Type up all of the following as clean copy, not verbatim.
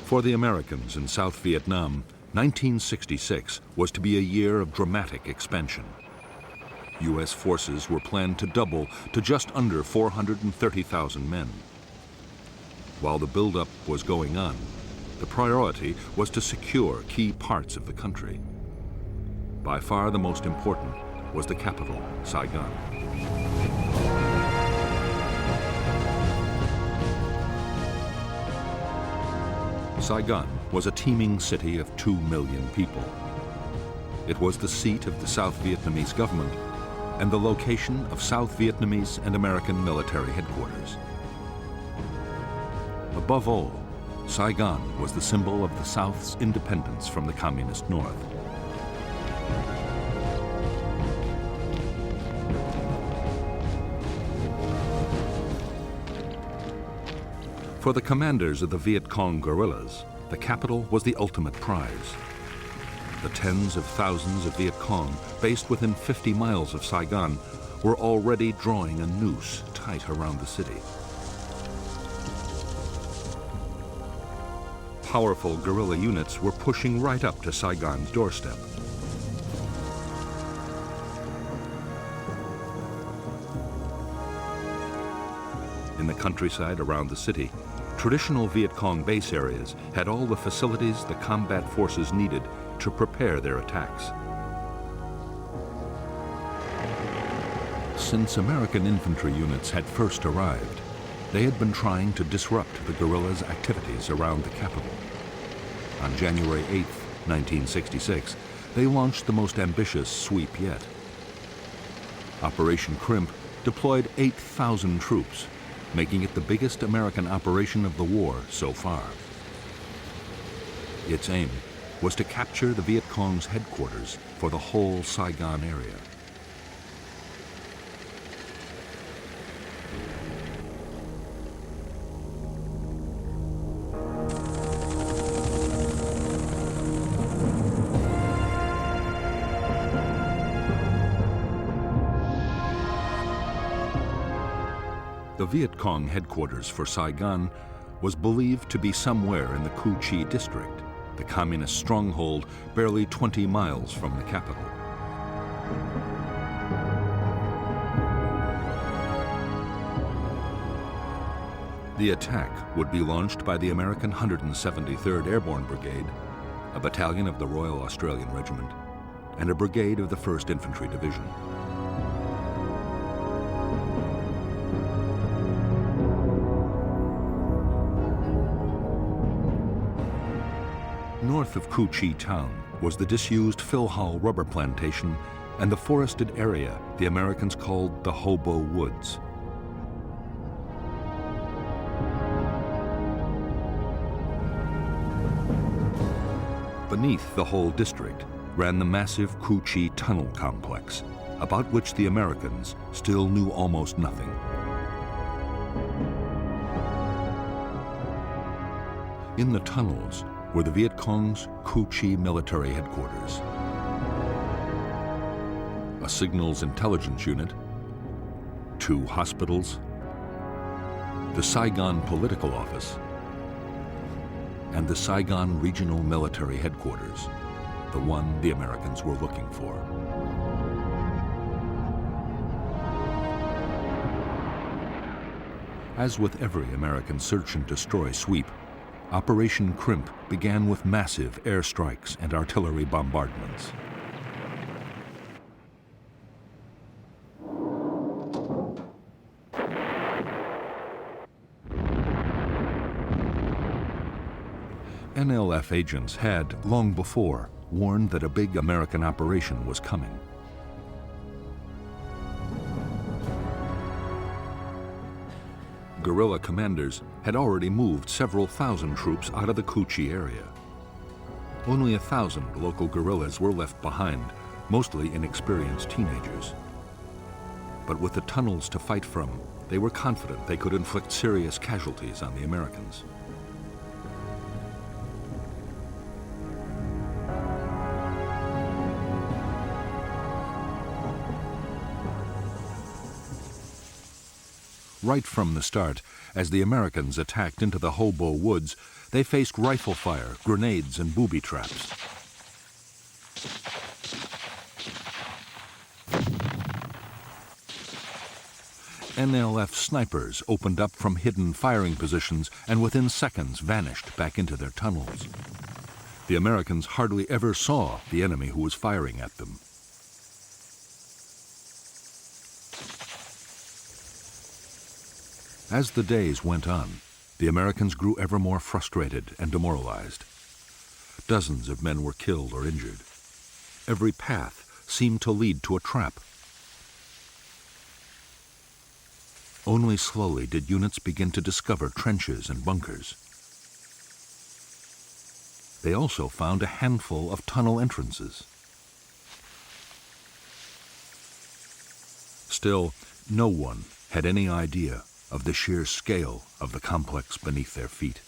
For the Americans in South Vietnam, 1966 was to be a year of dramatic expansion. U.S. forces were planned to double to just under 430,000 men. While the buildup was going on, the priority was to secure key parts of the country. By far the most important was the capital, Saigon. Saigon was a teeming city of 2 million people. It was the seat of the South Vietnamese government and the location of South Vietnamese and American military headquarters. Above all, Saigon was the symbol of the South's independence from the Communist North. For the commanders of the Viet Cong guerrillas, the capital was the ultimate prize. The tens of thousands of Viet Cong based within 50 miles of Saigon were already drawing a noose tight around the city. Powerful guerrilla units were pushing right up to Saigon's doorstep. In the countryside around the city, traditional Viet Cong base areas had all the facilities the combat forces needed to prepare their attacks. Since American infantry units had first arrived, they had been trying to disrupt the guerrillas' activities around the capital. On January 8, 1966, they launched the most ambitious sweep yet. Operation Crimp deployed 8,000 troops, making it the biggest American operation of the war so far. Its aim was to capture the Viet Cong's headquarters for the whole Saigon area. The Viet Cong headquarters for Saigon was believed to be somewhere in the Cu Chi district, the communist stronghold barely 20 miles from the capital. The attack would be launched by the American 173rd Airborne Brigade, a battalion of the Royal Australian Regiment, and a brigade of the 1st Infantry Division. North of Cu Chi town was the disused Phil Hall rubber plantation and the forested area the Americans called the Hobo Woods. Beneath the whole district ran the massive Cu Chi tunnel complex, about which the Americans still knew almost nothing. In the tunnels were the Viet Cong's Cu Chi military headquarters, a signals intelligence unit, 2 hospitals, the Saigon political office, and the Saigon regional military headquarters, the one the Americans were looking for. As with every American search and destroy sweep, Operation Crimp began with massive airstrikes and artillery bombardments. NLF agents had, long before, warned that a big American operation was coming. Guerrilla commanders had already moved several thousand troops out of the Cu Chi area. Only 1,000 local guerrillas were left behind, mostly inexperienced teenagers. But with the tunnels to fight from, they were confident they could inflict serious casualties on the Americans. Right from the start, as the Americans attacked into the Hobo Woods, they faced rifle fire, grenades, and booby traps. NLF snipers opened up from hidden firing positions and within seconds vanished back into their tunnels. The Americans hardly ever saw the enemy who was firing at them. As the days went on, the Americans grew ever more frustrated and demoralized. Dozens of men were killed or injured. Every path seemed to lead to a trap. Only slowly did units begin to discover trenches and bunkers. They also found a handful of tunnel entrances. Still, no one had any idea of the sheer scale of the complex beneath their feet.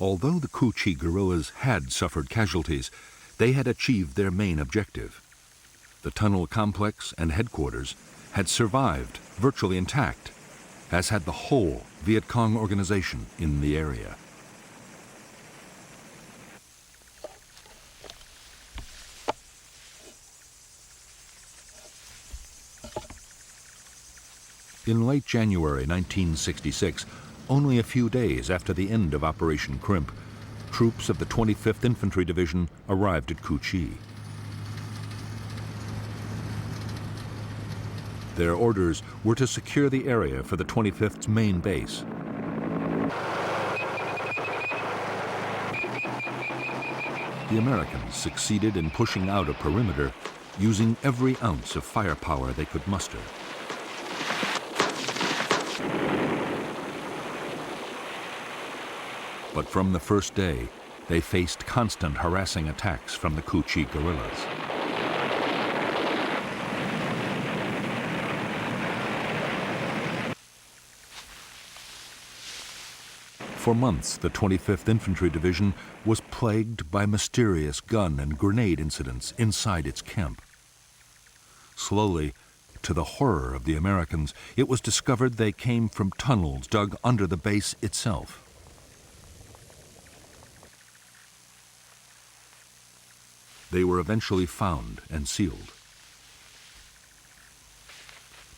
Although the Cu Chi guerrillas had suffered casualties, they had achieved their main objective. The tunnel complex and headquarters had survived virtually intact, as had the whole Viet Cong organization in the area. In late January 1966, only a few days after the end of Operation Crimp, troops of the 25th Infantry Division arrived at Cu Chi. Their orders were to secure the area for the 25th's main base. The Americans succeeded in pushing out a perimeter using every ounce of firepower they could muster. But from the first day, they faced constant harassing attacks from the Cu Chi guerrillas. For months, the 25th Infantry Division was plagued by mysterious gun and grenade incidents inside its camp. Slowly, to the horror of the Americans, it was discovered they came from tunnels dug under the base itself. They were eventually found and sealed.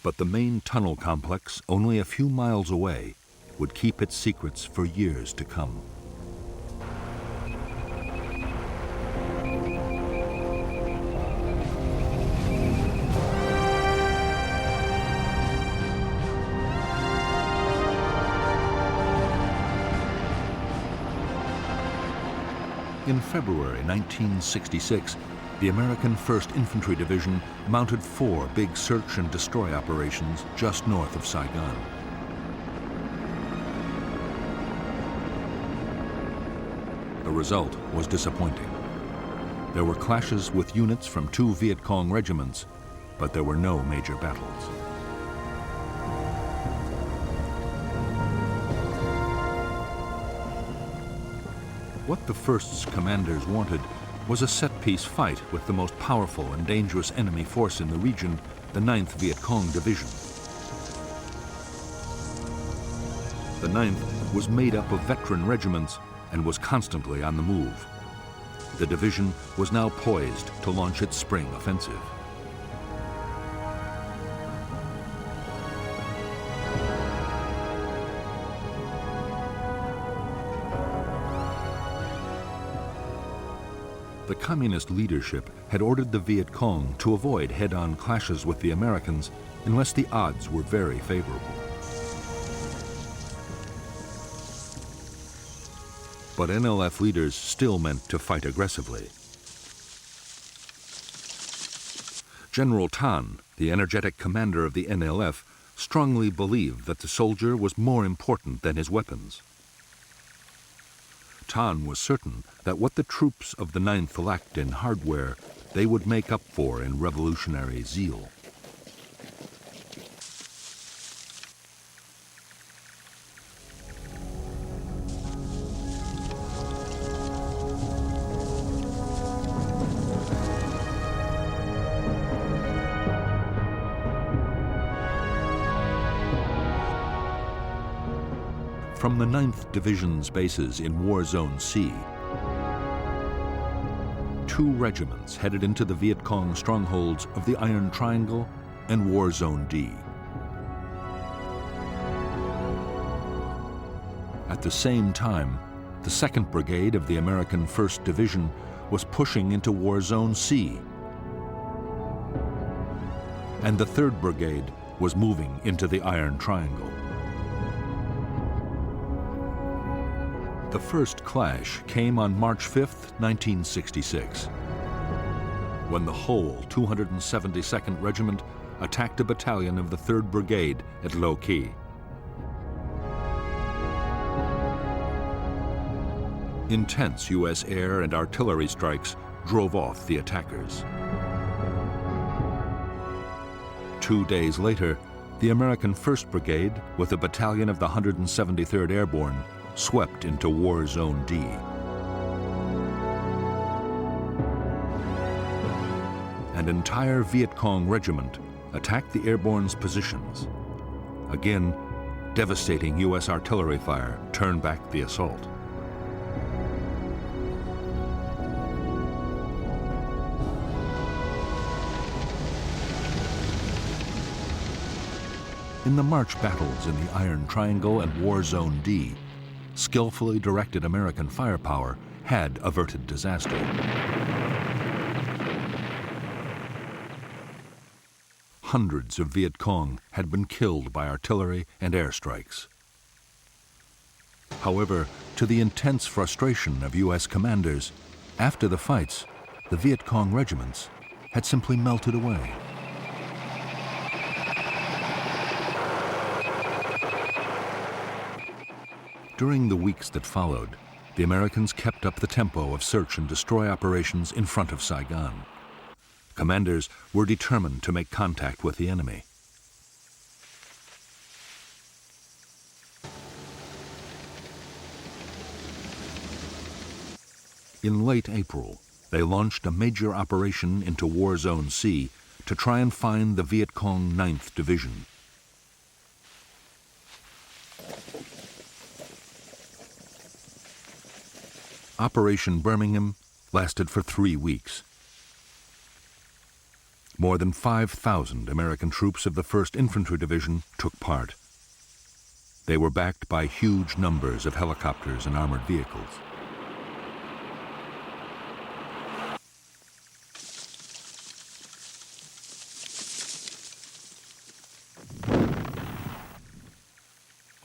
But the main tunnel complex, only a few miles away, would keep its secrets for years to come. In February 1966, the American 1st Infantry Division mounted 4 big search and destroy operations just north of Saigon. The result was disappointing. There were clashes with units from 2 Viet Cong regiments, but there were no major battles. What the 1st's commanders wanted was a set-piece fight with the most powerful and dangerous enemy force in the region, the 9th Viet Cong Division. The 9th was made up of veteran regiments and was constantly on the move. The division was now poised to launch its spring offensive. The communist leadership had ordered the Viet Cong to avoid head-on clashes with the Americans unless the odds were very favorable. But NLF leaders still meant to fight aggressively. General Tan, the energetic commander of the NLF, strongly believed that the soldier was more important than his weapons. Tan was certain that what the troops of the 9th lacked in hardware, they would make up for in revolutionary zeal. From the 9th Division's bases in War Zone C, 2 regiments headed into the Viet Cong strongholds of the Iron Triangle and War Zone D. At the same time, the 2nd Brigade of the American 1st Division was pushing into War Zone C, and the 3rd Brigade was moving into the Iron Triangle. The first clash came on March 5, 1966, when the whole 272nd Regiment attacked a battalion of the 3rd Brigade at Lo Qui. Intense U.S. air and artillery strikes drove off the attackers. 2 days later, the American 1st Brigade, with a battalion of the 173rd Airborne, swept into War Zone D. An entire Viet Cong regiment attacked the airborne's positions. Again, devastating U.S. artillery fire turned back the assault. In the March battles in the Iron Triangle and War Zone D, skillfully directed American firepower had averted disaster. Hundreds of Viet Cong had been killed by artillery and airstrikes. However, to the intense frustration of U.S. commanders, after the fights, the Viet Cong regiments had simply melted away. During the weeks that followed, the Americans kept up the tempo of search and destroy operations in front of Saigon. Commanders were determined to make contact with the enemy. In late April, they launched a major operation into War Zone C to try and find the Viet Cong 9th Division. Operation Birmingham lasted for 3 weeks. More than 5,000 American troops of the 1st Infantry Division took part. They were backed by huge numbers of helicopters and armored vehicles.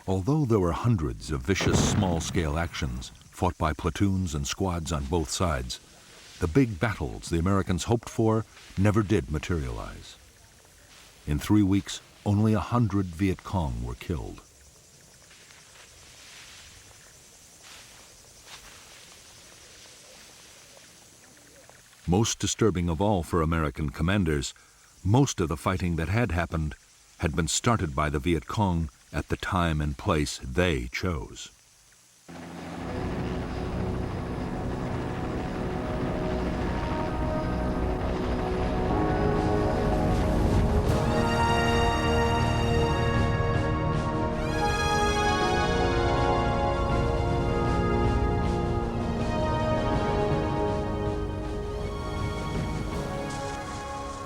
Although there were hundreds of vicious small-scale actions fought by platoons and squads on both sides, the big battles the Americans hoped for never did materialize. In 3 weeks, only 100 Viet Cong were killed. Most disturbing of all for American commanders, most of the fighting that had happened had been started by the Viet Cong at the time and place they chose.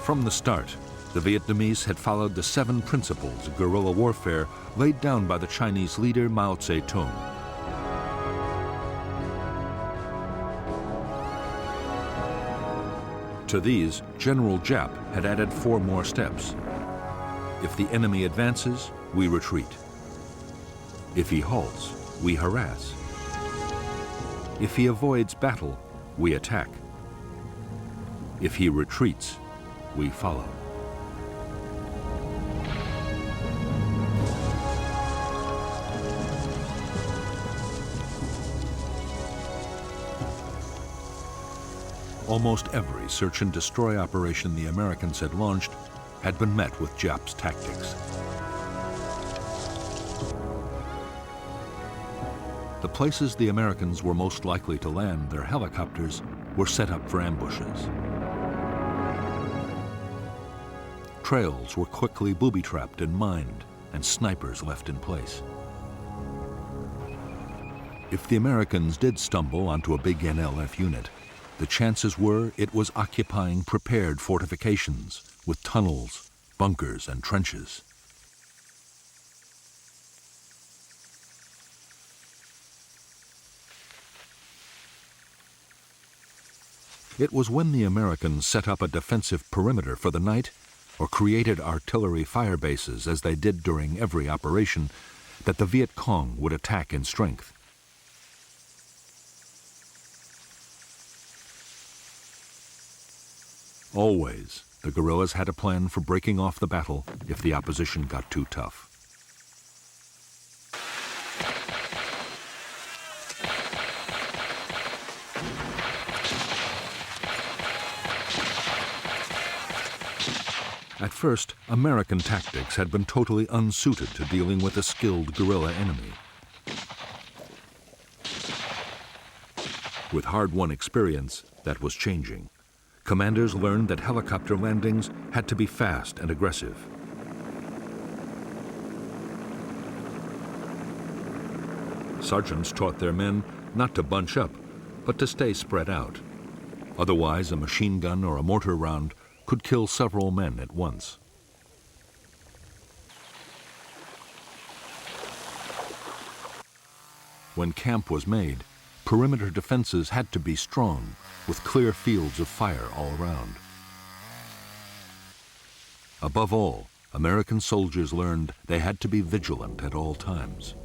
From the start, the Vietnamese had followed the 7 principles of guerrilla warfare laid down by the Chinese leader Mao Zedong. To these, General Giap had added 4 more steps. If the enemy advances, we retreat. If he halts, we harass. If he avoids battle, we attack. If he retreats, we follow. Almost every search and destroy operation the Americans had launched had been met with Giap's tactics. The places the Americans were most likely to land their helicopters were set up for ambushes. Trails were quickly booby-trapped and mined, and snipers left in place. If the Americans did stumble onto a big NLF unit, the chances were it was occupying prepared fortifications with tunnels, bunkers, and trenches. It was when the Americans set up a defensive perimeter for the night or created artillery fire bases as they did during every operation that the Viet Cong would attack in strength. Always, the guerrillas had a plan for breaking off the battle if the opposition got too tough. At first, American tactics had been totally unsuited to dealing with a skilled guerrilla enemy. With hard-won experience, that was changing. Commanders learned that helicopter landings had to be fast and aggressive. Sergeants taught their men not to bunch up, but to stay spread out. Otherwise, a machine gun or a mortar round could kill several men at once. When camp was made, perimeter defenses had to be strong, with clear fields of fire all around. Above all, American soldiers learned they had to be vigilant at all times.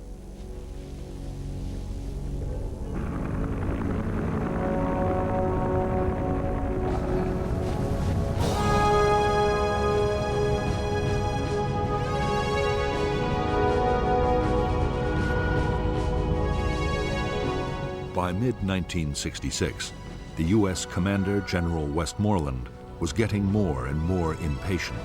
By mid-1966, the U.S. Commander General Westmoreland was getting more and more impatient.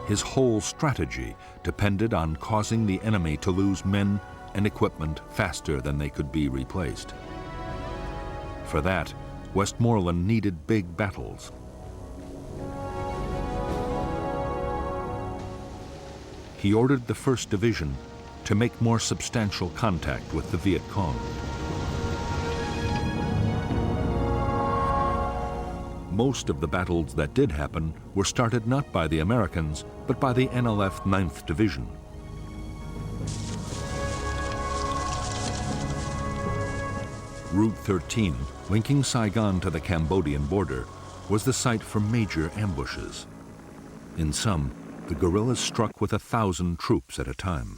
His whole strategy depended on causing the enemy to lose men and equipment faster than they could be replaced. For that, Westmoreland needed big battles. He ordered the 1st Division to make more substantial contact with the Viet Cong. Most of the battles that did happen were started not by the Americans, but by the NLF 9th Division. Route 13, linking Saigon to the Cambodian border, was the site for major ambushes. In some, the guerrillas struck with 1,000 troops at a time.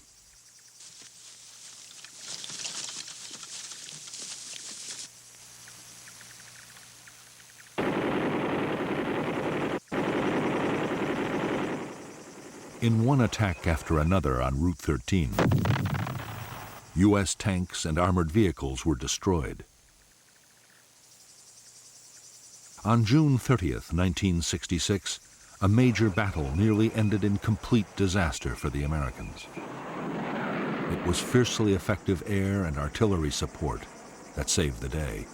In one attack after another on Route 13, U.S. tanks and armored vehicles were destroyed. On June 30th, 1966, a major battle nearly ended in complete disaster for the Americans. It was fiercely effective air and artillery support that saved the day.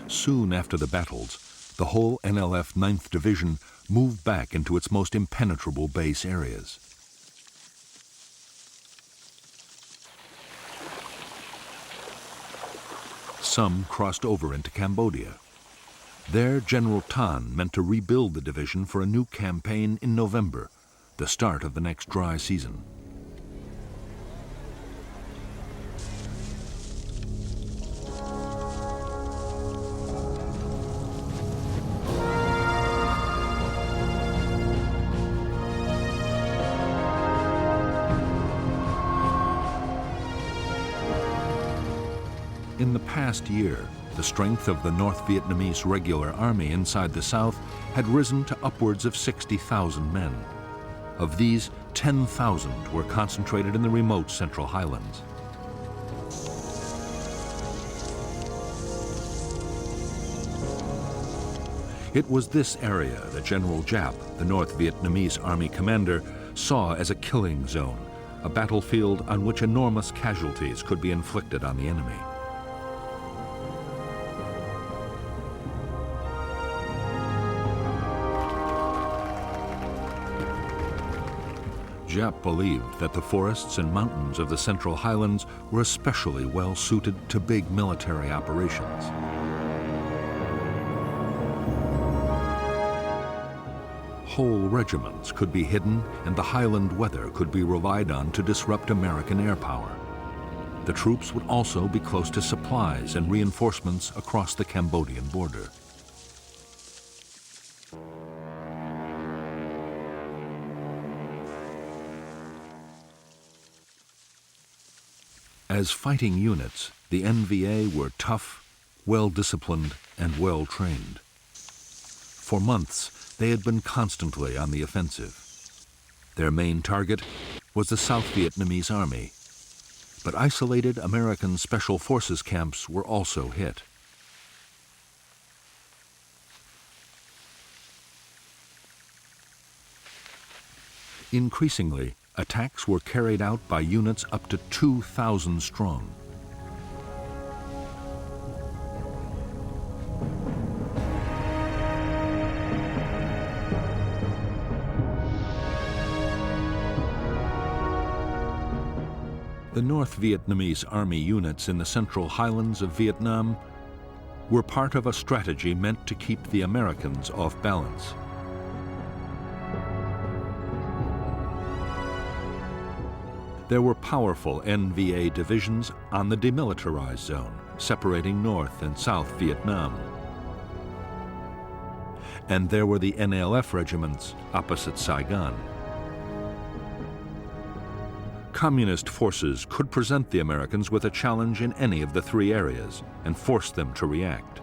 Soon after the battles, the whole NLF 9th Division moved back into its most impenetrable base areas. Some crossed over into Cambodia. There, General Tan meant to rebuild the division for a new campaign in November, the start of the next dry season. In the past year, the strength of the North Vietnamese Regular Army inside the South had risen to upwards of 60,000 men. Of these, 10,000 were concentrated in the remote Central Highlands. It was this area that General Giap, the North Vietnamese Army commander, saw as a killing zone, a battlefield on which enormous casualties could be inflicted on the enemy. Giap believed that the forests and mountains of the Central Highlands were especially well suited to big military operations. Whole regiments could be hidden, and the highland weather could be relied on to disrupt American air power. The troops would also be close to supplies and reinforcements across the Cambodian border. As fighting units, the NVA were tough, well-disciplined, and well-trained. For months, they had been constantly on the offensive. Their main target was the South Vietnamese Army, but isolated American Special Forces camps were also hit. Increasingly, attacks were carried out by units up to 2,000 strong. The North Vietnamese Army units in the Central Highlands of Vietnam were part of a strategy meant to keep the Americans off balance. There were powerful NVA divisions on the demilitarized zone, separating North and South Vietnam. And there were the NLF regiments opposite Saigon. Communist forces could present the Americans with a challenge in any of the three areas and force them to react.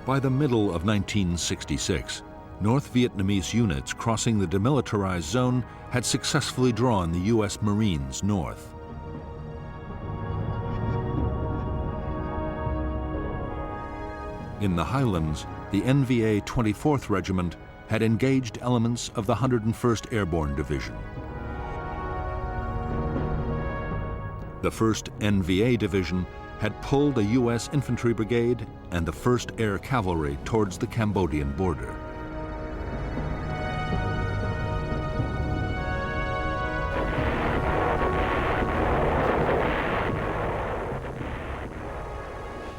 By the middle of 1966, North Vietnamese units crossing the demilitarized zone had successfully drawn the U.S. Marines north. In the highlands, the NVA 24th Regiment had engaged elements of the 101st Airborne Division. The 1st NVA Division had pulled a U.S. infantry brigade and the 1st Air Cavalry towards the Cambodian border.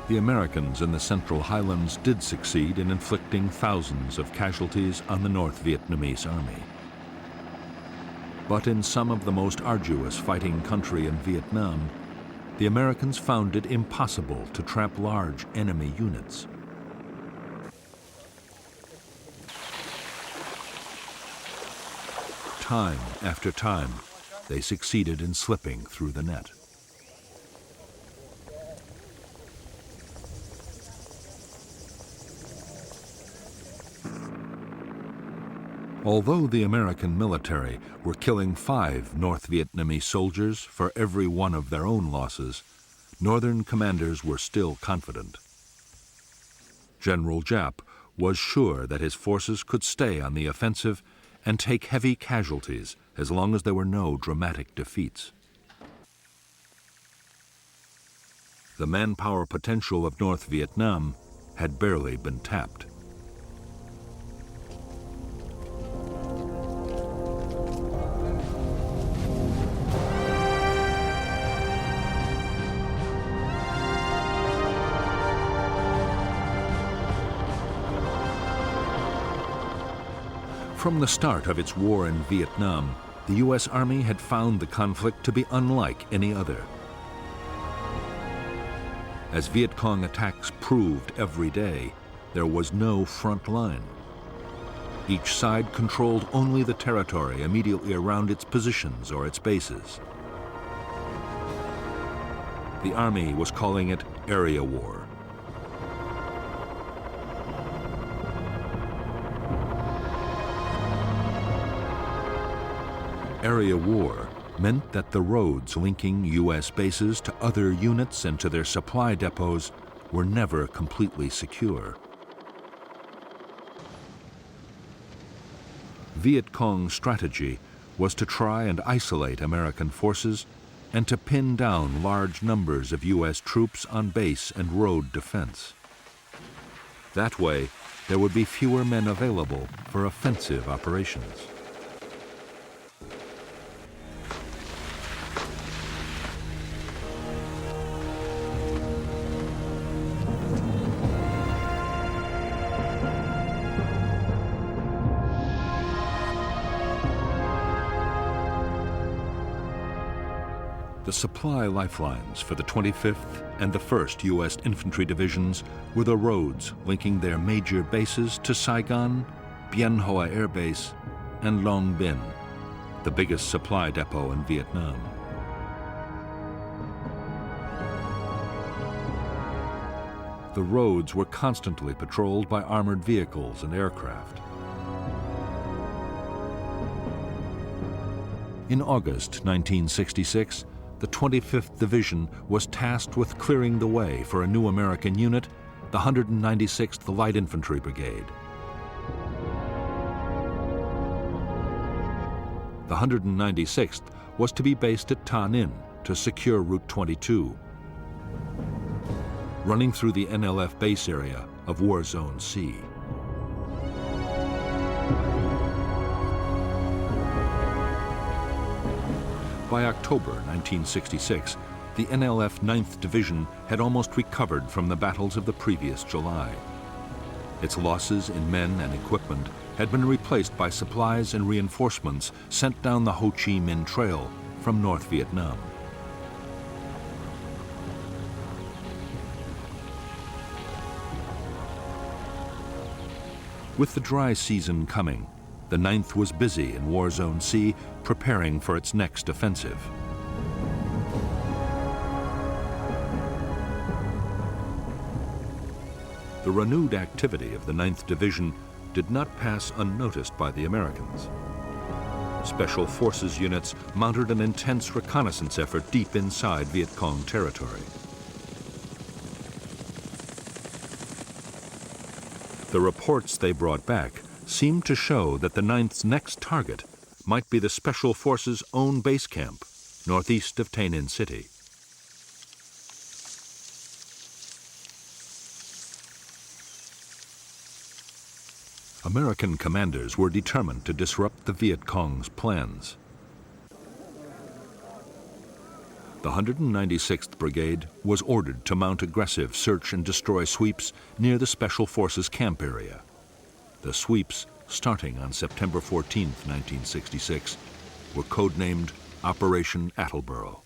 The Americans in the Central Highlands did succeed in inflicting thousands of casualties on the North Vietnamese Army. But in some of the most arduous fighting country in Vietnam, the Americans found it impossible to trap large enemy units. Time after time, they succeeded in slipping through the net. Although the American military were killing 5 North Vietnamese soldiers for every one of their own losses, Northern commanders were still confident. General Giap was sure that his forces could stay on the offensive and take heavy casualties as long as there were no dramatic defeats. The manpower potential of North Vietnam had barely been tapped. From the start of its war in Vietnam, the U.S. Army had found the conflict to be unlike any other. As Viet Cong attacks proved every day, there was no front line. Each side controlled only the territory immediately around its positions or its bases. The Army was calling it area war. Area war meant that the roads linking U.S. bases to other units and to their supply depots were never completely secure. Viet Cong's strategy was to try and isolate American forces and to pin down large numbers of U.S. troops on base and road defense. That way, there would be fewer men available for offensive operations. The supply lifelines for the 25th and the 1st U.S. Infantry Divisions were the roads linking their major bases to Saigon, Bien Hoa Air Base, and Long Binh, the biggest supply depot in Vietnam. The roads were constantly patrolled by armored vehicles and aircraft. In August 1966, the 25th Division was tasked with clearing the way for a new American unit, the 196th Light Infantry Brigade. The 196th was to be based at Ta Ninh to secure Route 22, running through the NLF base area of War Zone C. By October 1966, the NLF 9th Division had almost recovered from the battles of the previous July. Its losses in men and equipment had been replaced by supplies and reinforcements sent down the Ho Chi Minh Trail from North Vietnam. With the dry season coming, the 9th was busy in War Zone C preparing for its next offensive. The renewed activity of the 9th Division did not pass unnoticed by the Americans. Special Forces units mounted an intense reconnaissance effort deep inside Viet Cong territory. The reports they brought back seemed to show that the 9th's next target might be the Special Forces' own base camp, northeast of Tay Ninh City. American commanders were determined to disrupt the Viet Cong's plans. The 196th Brigade was ordered to mount aggressive search and destroy sweeps near the Special Forces camp area. The sweeps, starting on September 14, 1966, were codenamed Operation Attleboro.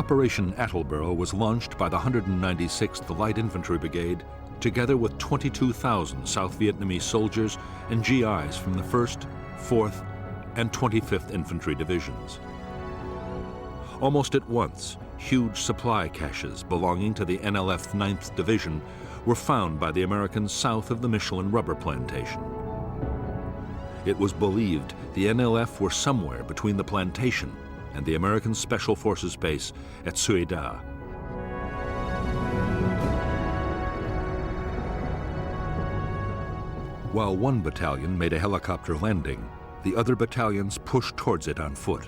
Operation Attleboro was launched by the 196th Light Infantry Brigade together with 22,000 South Vietnamese soldiers and GIs from the 1st, 4th, and 25th Infantry Divisions. Almost at once, huge supply caches belonging to the NLF 9th Division were found by the Americans south of the Michelin rubber plantation. It was believed the NLF were somewhere between the plantation and the American Special Forces base at Suy Da. While one battalion made a helicopter landing, the other battalions pushed towards it on foot.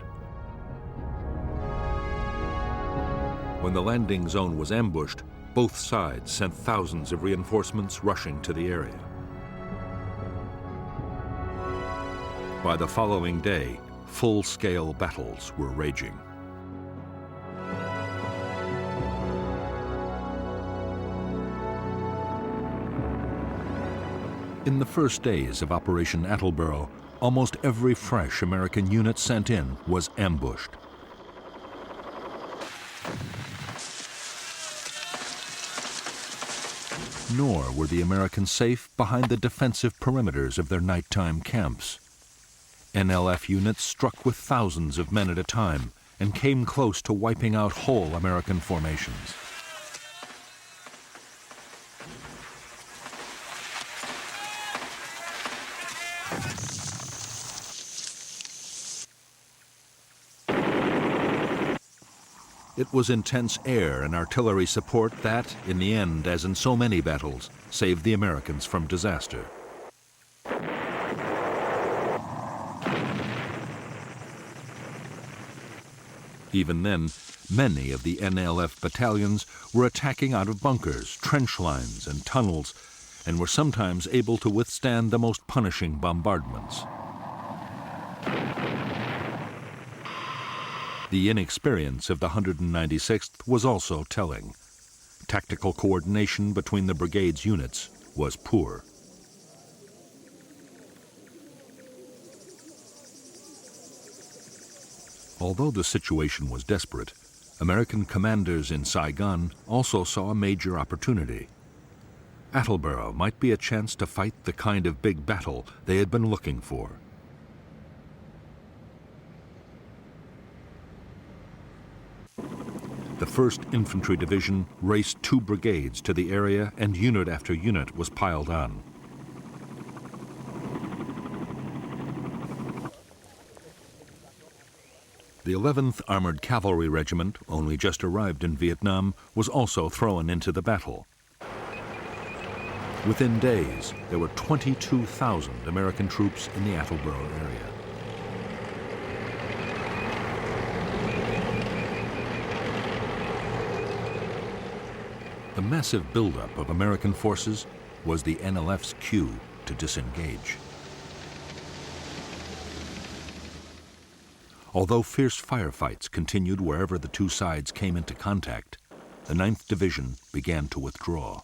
When the landing zone was ambushed, both sides sent thousands of reinforcements rushing to the area. By the following day, full-scale battles were raging. In the first days of Operation Attleboro, almost every fresh American unit sent in was ambushed. Nor were the Americans safe behind the defensive perimeters of their nighttime camps. NLF units struck with thousands of men at a time and came close to wiping out whole American formations. It was intense air and artillery support that, in the end, as in so many battles, saved the Americans from disaster. Even then, many of the NLF battalions were attacking out of bunkers, trench lines, and tunnels, and were sometimes able to withstand the most punishing bombardments. The inexperience of the 196th was also telling. Tactical coordination between the brigade's units was poor. Although the situation was desperate, American commanders in Saigon also saw a major opportunity. Attleboro might be a chance to fight the kind of big battle they had been looking for. The 1st Infantry Division raced 2 brigades to the area, and unit after unit was piled on. The 11th Armored Cavalry Regiment, only just arrived in Vietnam, was also thrown into the battle. Within days, there were 22,000 American troops in the Attleboro area. The massive buildup of American forces was the NLF's cue to disengage. Although fierce firefights continued wherever the two sides came into contact, the 9th Division began to withdraw.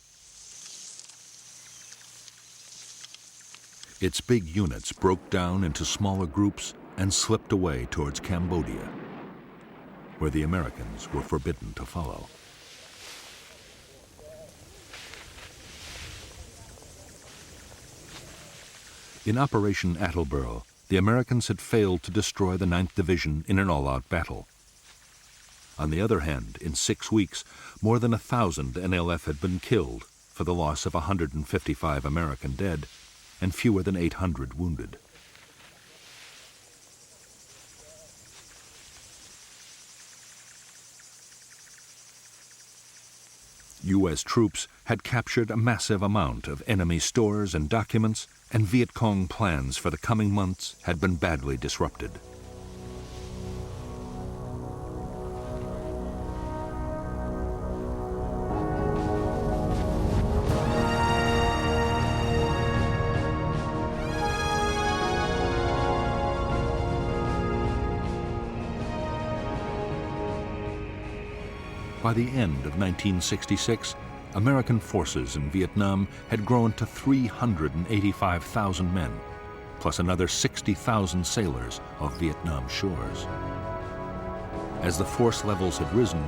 Its big units broke down into smaller groups and slipped away towards Cambodia, where the Americans were forbidden to follow. In Operation Attleboro, the Americans had failed to destroy the 9th Division in an all-out battle. On the other hand, in 6 weeks, more than 1,000 NLF had been killed, for the loss of 155 American dead and fewer than 800 wounded. U.S. troops had captured a massive amount of enemy stores and documents, and Viet Cong plans for the coming months had been badly disrupted. By the end of 1966, American forces in Vietnam had grown to 385,000 men, plus another 60,000 sailors off Vietnam shores. As the force levels had risen,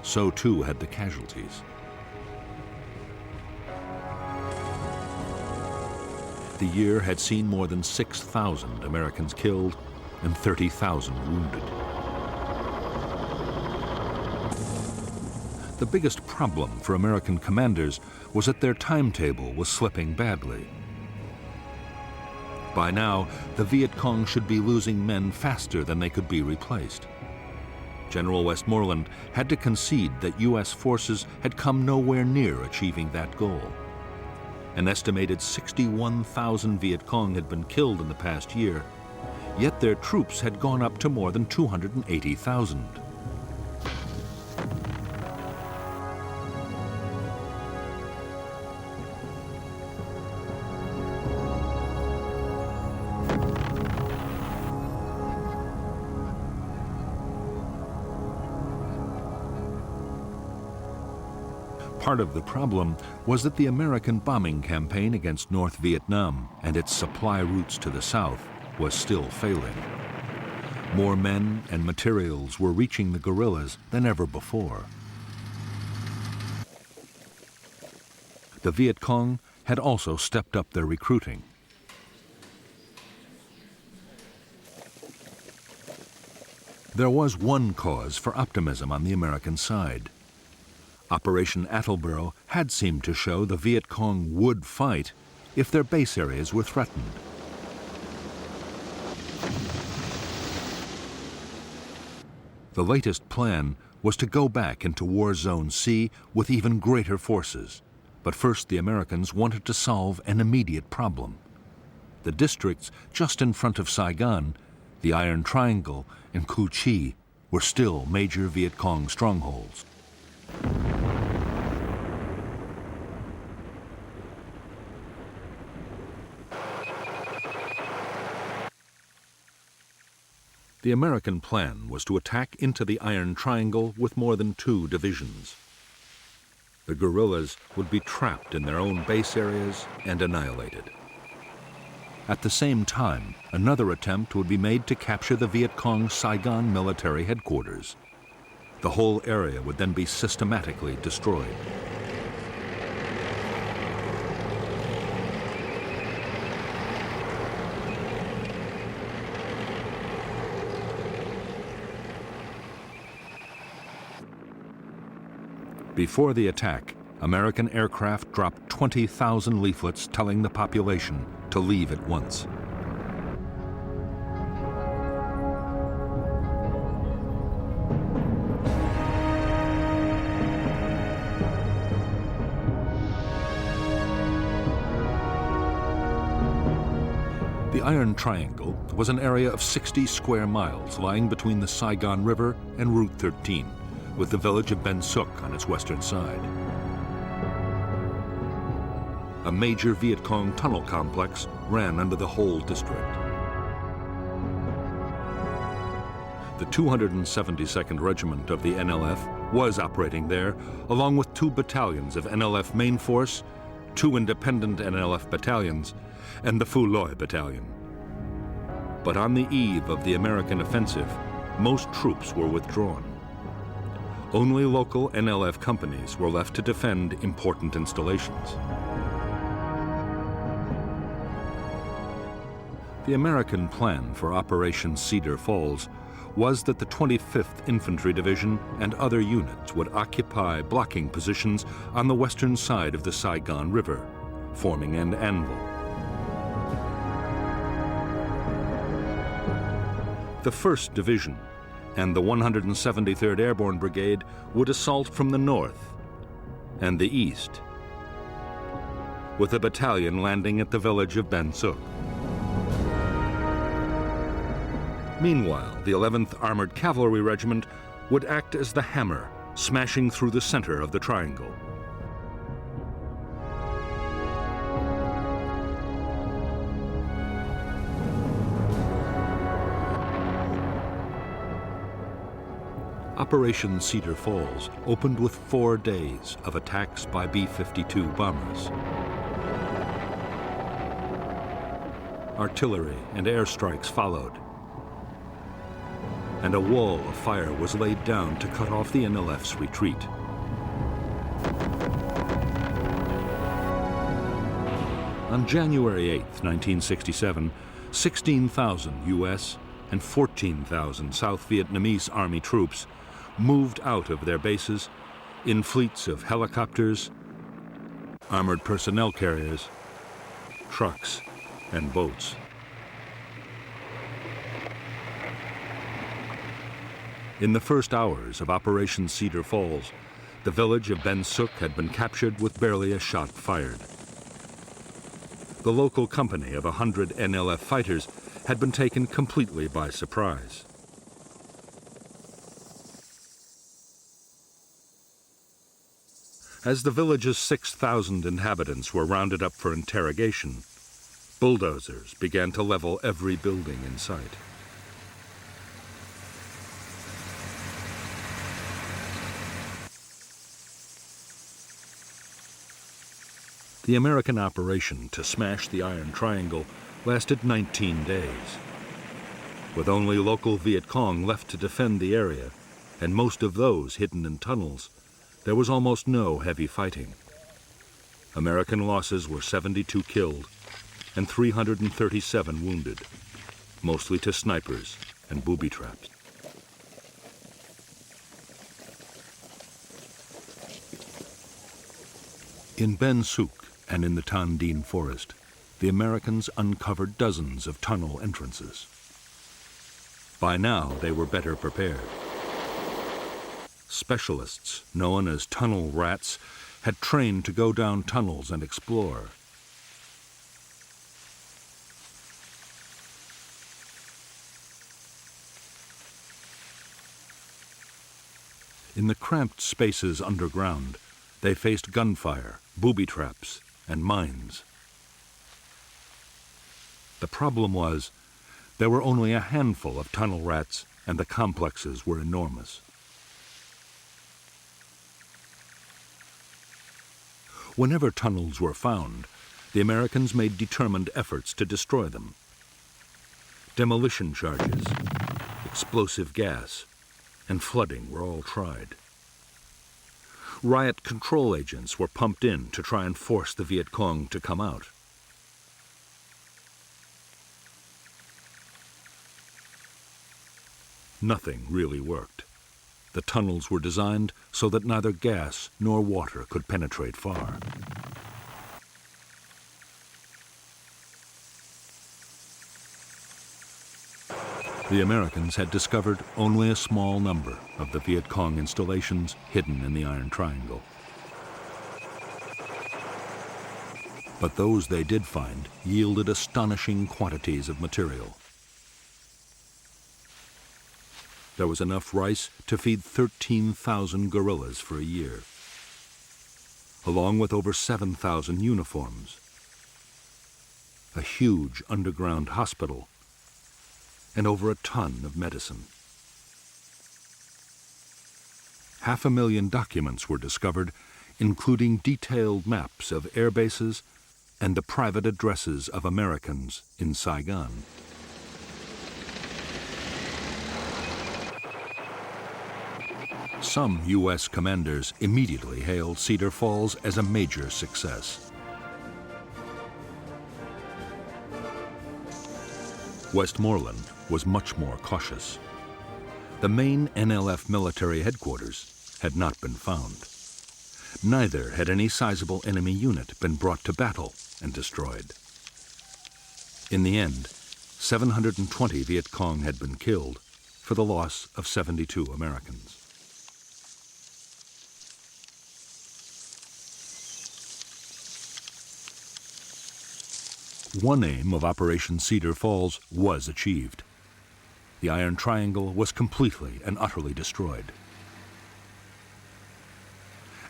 so too had the casualties. The year had seen more than 6,000 Americans killed and 30,000 wounded. The biggest problem for American commanders was that their timetable was slipping badly. By now, the Viet Cong should be losing men faster than they could be replaced. General Westmoreland had to concede that U.S. forces had come nowhere near achieving that goal. An estimated 61,000 Viet Cong had been killed in the past year, yet their troops had gone up to more than 280,000. Part of the problem was that the American bombing campaign against North Vietnam and its supply routes to the south was still failing. More men and materials were reaching the guerrillas than ever before. The Viet Cong had also stepped up their recruiting. There was one cause for optimism on the American side. Operation Attleboro had seemed to show the Viet Cong would fight if their base areas were threatened. The latest plan was to go back into War Zone C with even greater forces. But first the Americans wanted to solve an immediate problem. The districts just in front of Saigon, the Iron Triangle and Cu Chi, were still major Viet Cong strongholds. The American plan was to attack into the Iron Triangle with more than 2 divisions. The guerrillas would be trapped in their own base areas and annihilated. At the same time, another attempt would be made to capture the Viet Cong Saigon military headquarters. The whole area would then be systematically destroyed. Before the attack, American aircraft dropped 20,000 leaflets telling the population to leave at once. The Iron Triangle was an area of 60 square miles lying between the Saigon River and Route 13, with the village of Ben Suc on its western side. A major Viet Cong tunnel complex ran under the whole district. The 272nd Regiment of the NLF was operating there, along with 2 battalions of NLF Main Force, 2 independent NLF battalions, and the Phu Loi Battalion. But on the eve of the American offensive, most troops were withdrawn. Only local NLF companies were left to defend important installations. The American plan for Operation Cedar Falls was that the 25th Infantry Division and other units would occupy blocking positions on the western side of the Saigon River, forming an anvil. The 1st Division and the 173rd Airborne Brigade would assault from the north and the east, with a battalion landing at the village of Ben Suc. Meanwhile, the 11th Armored Cavalry Regiment would act as the hammer, smashing through the center of the triangle. Operation Cedar Falls opened with 4 days of attacks by B-52 bombers. Artillery and airstrikes followed, and a wall of fire was laid down to cut off the NLF's retreat. On January 8, 1967, 16,000 U.S. and 14,000 South Vietnamese Army troops moved out of their bases in fleets of helicopters, armored personnel carriers, trucks, and boats. In the first hours of Operation Cedar Falls, the village of Ben Suc had been captured with barely a shot fired. The local company of 100 NLF fighters had been taken completely by surprise. As the village's 6,000 inhabitants were rounded up for interrogation, bulldozers began to level every building in sight. The American operation to smash the Iron Triangle lasted 19 days. With only local Viet Cong left to defend the area, and most of those hidden in tunnels, there was almost no heavy fighting. American losses were 72 killed and 337 wounded, mostly to snipers and booby traps. In Ben Suc and in the Tan Dien forest, the Americans uncovered dozens of tunnel entrances. By now, they were better prepared. Specialists, known as tunnel rats, had trained to go down tunnels and explore. In the cramped spaces underground, they faced gunfire, booby traps, and mines. The problem was, there were only a handful of tunnel rats, and the complexes were enormous. Whenever tunnels were found, the Americans made determined efforts to destroy them. Demolition charges, explosive gas, and flooding were all tried. Riot control agents were pumped in to try and force the Viet Cong to come out. Nothing really worked. The tunnels were designed so that neither gas nor water could penetrate far. The Americans had discovered only a small number of the Viet Cong installations hidden in the Iron Triangle. But those they did find yielded astonishing quantities of material. There was enough rice to feed 13,000 guerrillas for a year, along with over 7,000 uniforms, a huge underground hospital, and over a ton of medicine. 500,000 documents were discovered, including detailed maps of air bases and the private addresses of Americans in Saigon. Some U.S. commanders immediately hailed Cedar Falls as a major success. Westmoreland was much more cautious. The main NLF military headquarters had not been found. Neither had any sizable enemy unit been brought to battle and destroyed. In the end, 720 Viet Cong had been killed for the loss of 72 Americans. One aim of Operation Cedar Falls was achieved. The Iron Triangle was completely and utterly destroyed.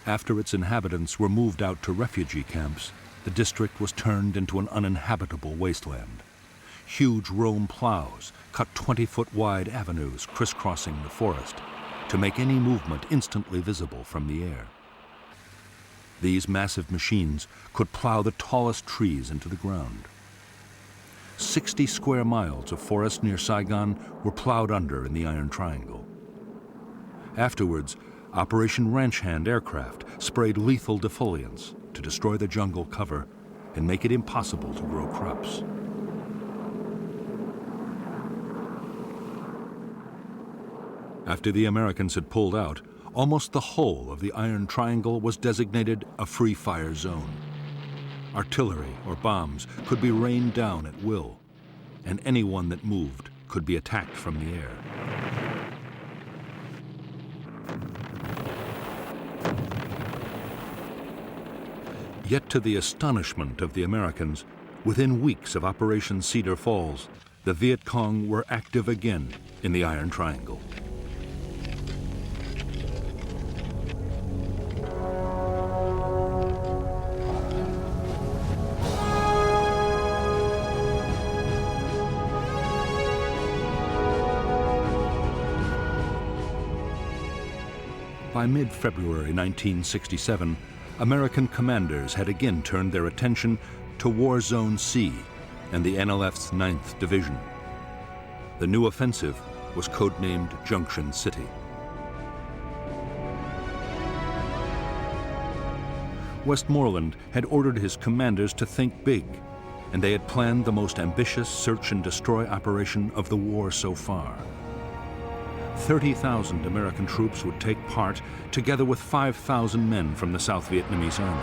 After its inhabitants were moved out to refugee camps, the district was turned into an uninhabitable wasteland. Huge Rome plows cut 20-foot-wide avenues crisscrossing the forest to make any movement instantly visible from the air. These massive machines could plow the tallest trees into the ground. 60 square miles of forest near Saigon were plowed under in the Iron Triangle. Afterwards, Operation Ranch Hand aircraft sprayed lethal defoliants to destroy the jungle cover and make it impossible to grow crops. After the Americans had pulled out, almost the whole of the Iron Triangle was designated a free fire zone. Artillery or bombs could be rained down at will, and anyone that moved could be attacked from the air. Yet to the astonishment of the Americans, within weeks of Operation Cedar Falls, the Viet Cong were active again in the Iron Triangle. By mid-February 1967, American commanders had again turned their attention to War Zone C and the NLF's 9th Division. The new offensive was codenamed Junction City. Westmoreland had ordered his commanders to think big, and they had planned the most ambitious search and destroy operation of the war so far. 30,000 American troops would take part, together with 5,000 men from the South Vietnamese Army.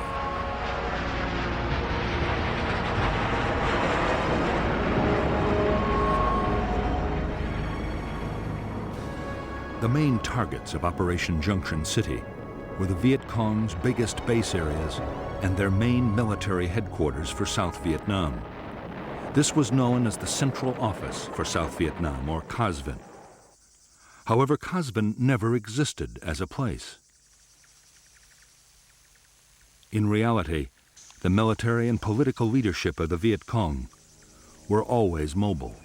The main targets of Operation Junction City were the Viet Cong's biggest base areas and their main military headquarters for South Vietnam. This was known as the Central Office for South Vietnam, or Cas Vinh. However, Cas Vinh never existed as a place. In reality, the military and political leadership of the Viet Cong were always mobile.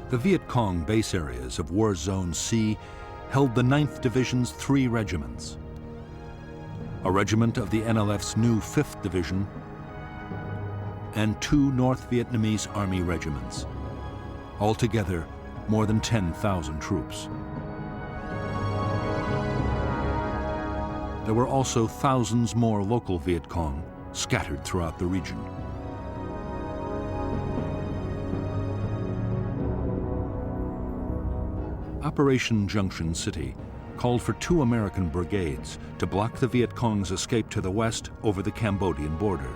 The Viet Cong base areas of War Zone C held the 9th Division's 3 regiments, a regiment of the NLF's new 5th Division, and 2 North Vietnamese Army regiments, altogether more than 10,000 troops. There were also thousands more local Viet Cong scattered throughout the region. Operation Junction City called for 2 American brigades to block the Viet Cong's escape to the west over the Cambodian border.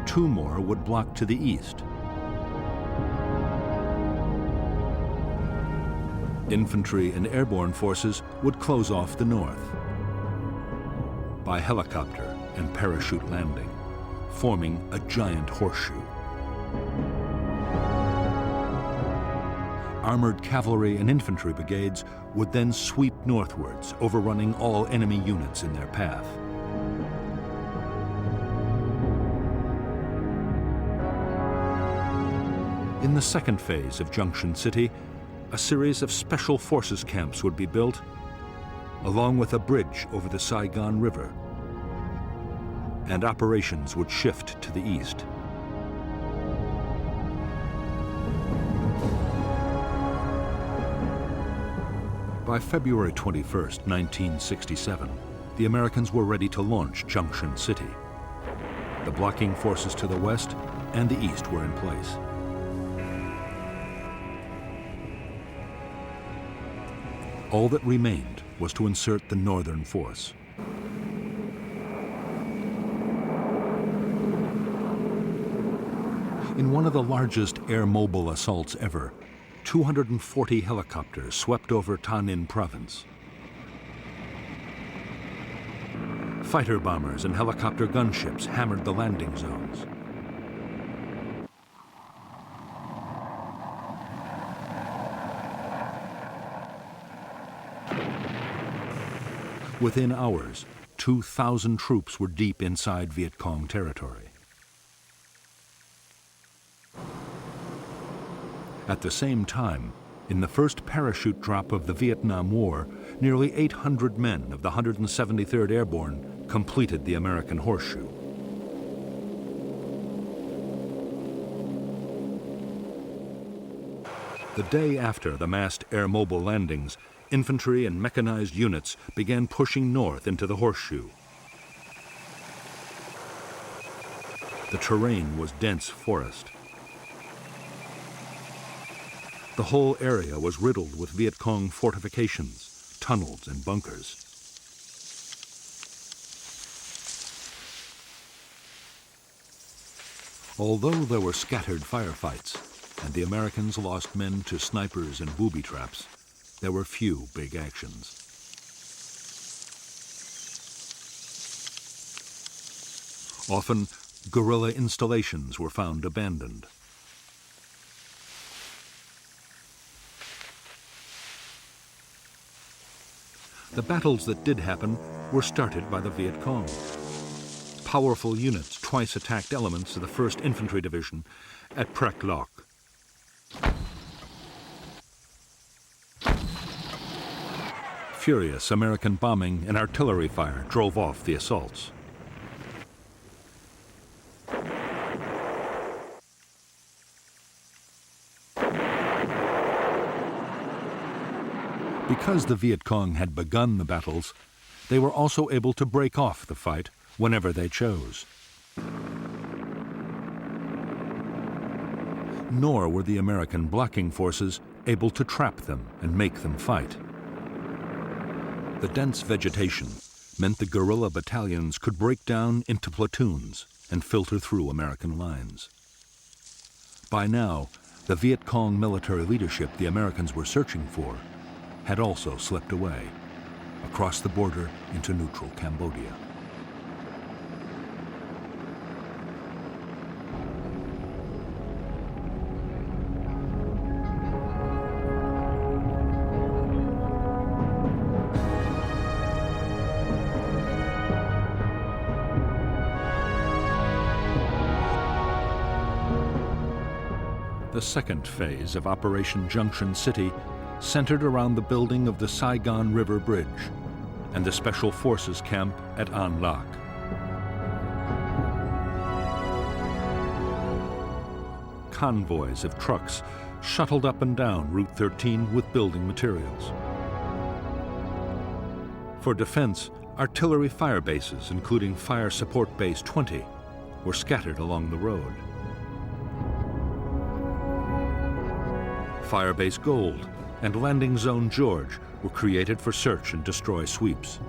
2 more would block to the east. Infantry and airborne forces would close off the north by helicopter and parachute landing, forming a giant horseshoe. Armored cavalry and infantry brigades would then sweep northwards, overrunning all enemy units in their path. In the second phase of Junction City, a series of special forces camps would be built, along with a bridge over the Saigon River, and operations would shift to the east. By February 21st, 1967, the Americans were ready to launch Junction City. The blocking forces to the west and the east were in place. All that remained was to insert the northern force. In one of the largest air-mobile assaults ever, 240 helicopters swept over Thanh Ninh province. Fighter bombers and helicopter gunships hammered the landing zones. Within hours, 2,000 troops were deep inside Viet Cong territory. At the same time, in the first parachute drop of the Vietnam War, nearly 800 men of the 173rd Airborne completed the American Horseshoe. The day after the massed air-mobile landings, infantry and mechanized units began pushing north into the Horseshoe. The terrain was dense forest. The whole area was riddled with Viet Cong fortifications, tunnels, and bunkers. Although there were scattered firefights, and the Americans lost men to snipers and booby traps, there were few big actions. Often, guerrilla installations were found abandoned. The battles that did happen were started by the Viet Cong. Powerful units twice attacked elements of the 1st Infantry Division at Prek Lok. Furious American bombing and artillery fire drove off the assaults. Because the Viet Cong had begun the battles, they were also able to break off the fight whenever they chose. Nor were the American blocking forces able to trap them and make them fight. The dense vegetation meant the guerrilla battalions could break down into platoons and filter through American lines. By now, the Viet Cong military leadership the Americans were searching for had also slipped away, across the border into neutral Cambodia. The second phase of Operation Junction City centered around the building of the Saigon River Bridge and the Special Forces camp at An Lac. Convoys of trucks shuttled up and down Route 13 with building materials. For defense, artillery fire bases, including Fire Support Base 20, were scattered along the road. Firebase Gold and Landing Zone George were created for search and destroy sweeps.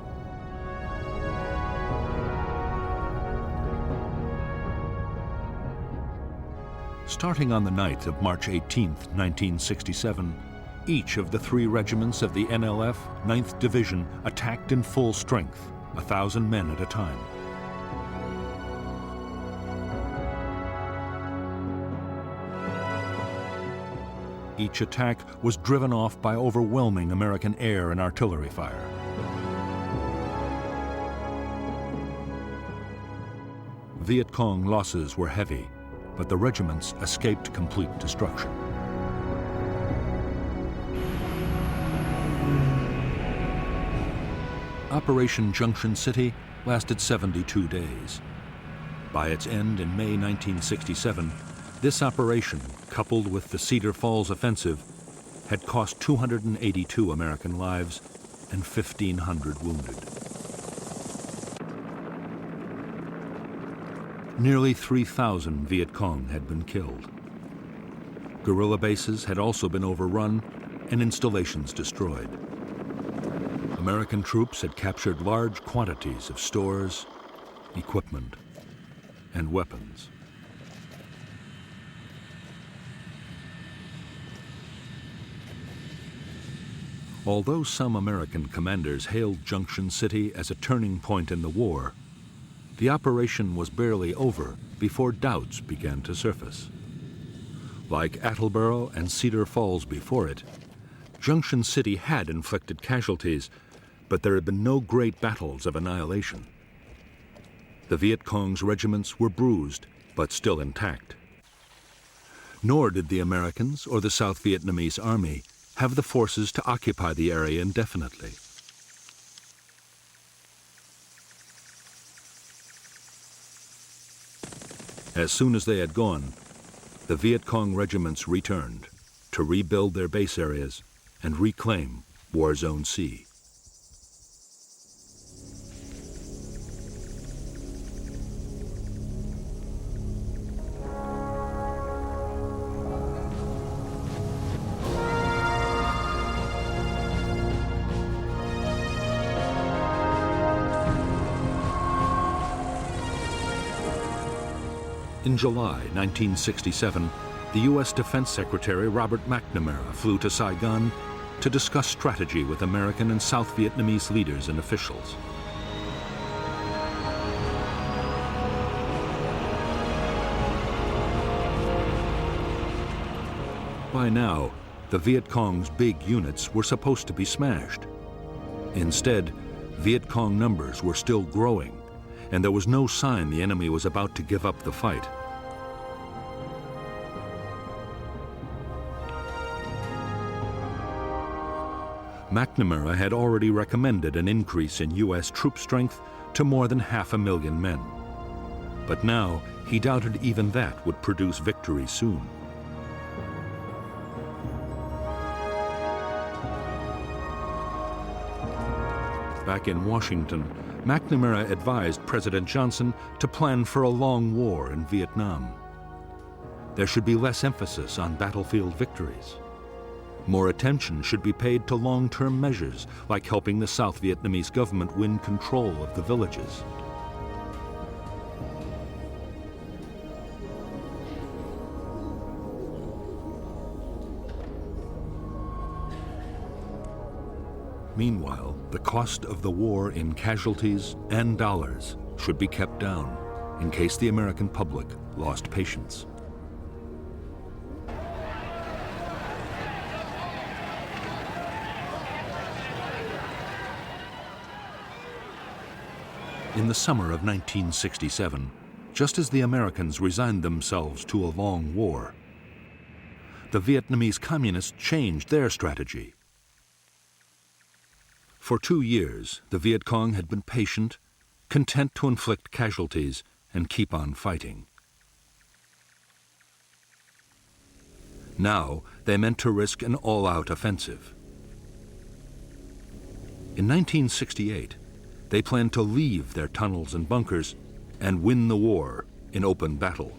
Starting on the night of March 18, 1967, each of the 3 regiments of the NLF 9th Division attacked in full strength, 1,000 men at a time. Each attack was driven off by overwhelming American air and artillery fire. Viet Cong losses were heavy, but the regiments escaped complete destruction. Operation Junction City lasted 72 days. By its end in May 1967, this operation, coupled with the Cedar Falls offensive, had cost 282 American lives and 1,500 wounded. Nearly 3,000 Viet Cong had been killed. Guerrilla bases had also been overrun and installations destroyed. American troops had captured large quantities of stores, equipment, and weapons. Although some American commanders hailed Junction City as a turning point in the war, the operation was barely over before doubts began to surface. Like Attleboro and Cedar Falls before it, Junction City had inflicted casualties, but there had been no great battles of annihilation. The Viet Cong's regiments were bruised, but still intact. Nor did the Americans or the South Vietnamese Army have the forces to occupy the area indefinitely. As soon as they had gone, the Viet Cong regiments returned to rebuild their base areas and reclaim War Zone C. In July 1967, the U.S. Defense Secretary Robert McNamara flew to Saigon to discuss strategy with American and South Vietnamese leaders and officials. By now, the Viet Cong's big units were supposed to be smashed. Instead, Viet Cong numbers were still growing, and there was no sign the enemy was about to give up the fight. McNamara had already recommended an increase in U.S. troop strength to more than 500,000 men. But now, he doubted even that would produce victory soon. Back in Washington, McNamara advised President Johnson to plan for a long war in Vietnam. There should be less emphasis on battlefield victories. More attention should be paid to long-term measures, like helping the South Vietnamese government win control of the villages. Meanwhile, the cost of the war in casualties and dollars should be kept down in case the American public lost patience. In the summer of 1967, just as the Americans resigned themselves to a long war, the Vietnamese communists changed their strategy. For 2 years, the Viet Cong had been patient, content to inflict casualties and keep on fighting. Now, they meant to risk an all-out offensive. In 1968, they planned to leave their tunnels and bunkers and win the war in open battle.